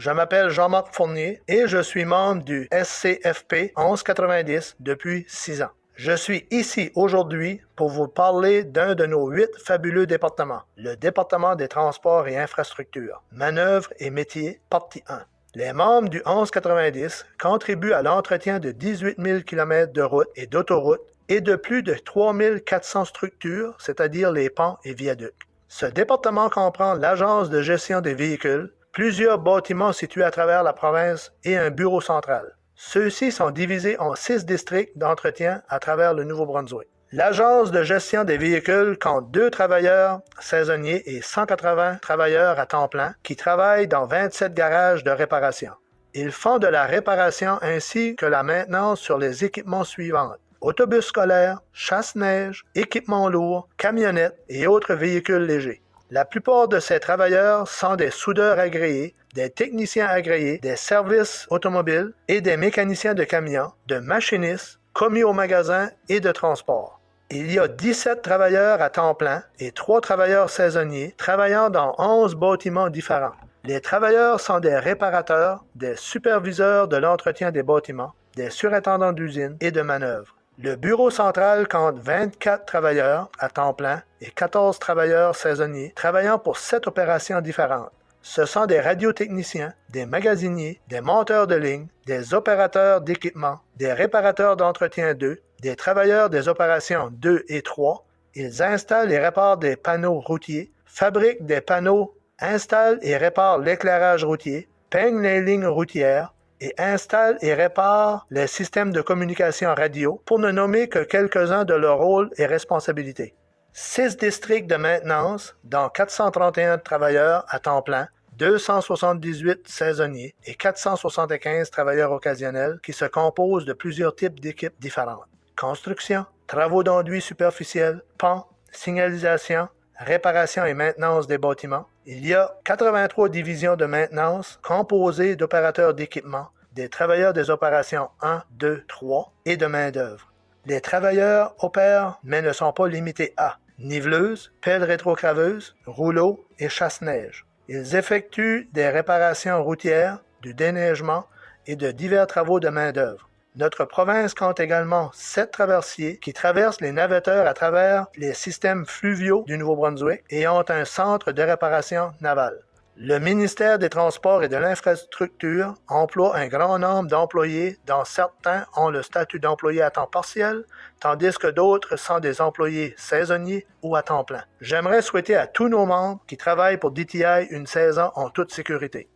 Je m'appelle Jean-Marc Fournier et je suis membre du SCFP 1190 depuis 6 ans. Je suis ici aujourd'hui pour vous parler d'un de nos 8 fabuleux départements, le département des transports et infrastructures, manœuvres et métiers, partie 1. Les membres du 1190 contribuent à l'entretien de 18 000 km de routes et d'autoroutes et de plus de 3 400 structures, c'est-à-dire les ponts et viaducs. Ce département comprend l'Agence de gestion des véhicules, plusieurs bâtiments situés à travers la province et un bureau central. Ceux-ci sont divisés en 6 districts d'entretien à travers le Nouveau-Brunswick. L'Agence de gestion des véhicules compte 2 travailleurs saisonniers et 180 travailleurs à temps plein qui travaillent dans 27 garages de réparation. Ils font de la réparation ainsi que la maintenance sur les équipements suivants: autobus scolaires, chasse-neige, équipements lourds, camionnettes et autres véhicules légers. La plupart de ces travailleurs sont des soudeurs agréés, des techniciens agréés, des services automobiles et des mécaniciens de camions, de machinistes, commis au magasin et de transport. Il y a 17 travailleurs à temps plein et 3 travailleurs saisonniers travaillant dans 11 bâtiments différents. Les travailleurs sont des réparateurs, des superviseurs de l'entretien des bâtiments, des surintendants d'usine et de manœuvre. Le bureau central compte 24 travailleurs à temps plein et 14 travailleurs saisonniers travaillant pour 7 opérations différentes. Ce sont des radiotechniciens, des magasiniers, des monteurs de ligne, des opérateurs d'équipement, des réparateurs d'entretien 2, des travailleurs des opérations 2 et 3. Ils installent et réparent des panneaux routiers, fabriquent des panneaux, installent et réparent l'éclairage routier, peignent les lignes routières, et installe et répare les systèmes de communication radio, pour ne nommer que quelques-uns de leurs rôles et responsabilités. 6 districts de maintenance, dont 431 travailleurs à temps plein, 278 saisonniers et 475 travailleurs occasionnels qui se composent de plusieurs types d'équipes différentes. Construction, travaux d'enduit superficiels, ponts, signalisation, réparation et maintenance des bâtiments. Il y a 83 divisions de maintenance composées d'opérateurs d'équipement, des travailleurs des opérations 1, 2, 3 et de main-d'œuvre. Les travailleurs opèrent mais ne sont pas limités à niveleuse, pelle rétrocraveuse, rouleau et chasse-neige. Ils effectuent des réparations routières, du déneigement et de divers travaux de main-d'œuvre. Notre province compte également 7 traversiers qui traversent les navetteurs à travers les systèmes fluviaux du Nouveau-Brunswick et ont un centre de réparation navale. Le ministère des Transports et de l'Infrastructure emploie un grand nombre d'employés dont certains ont le statut d'employés à temps partiel, tandis que d'autres sont des employés saisonniers ou à temps plein. J'aimerais souhaiter à tous nos membres qui travaillent pour DTI une saison en toute sécurité.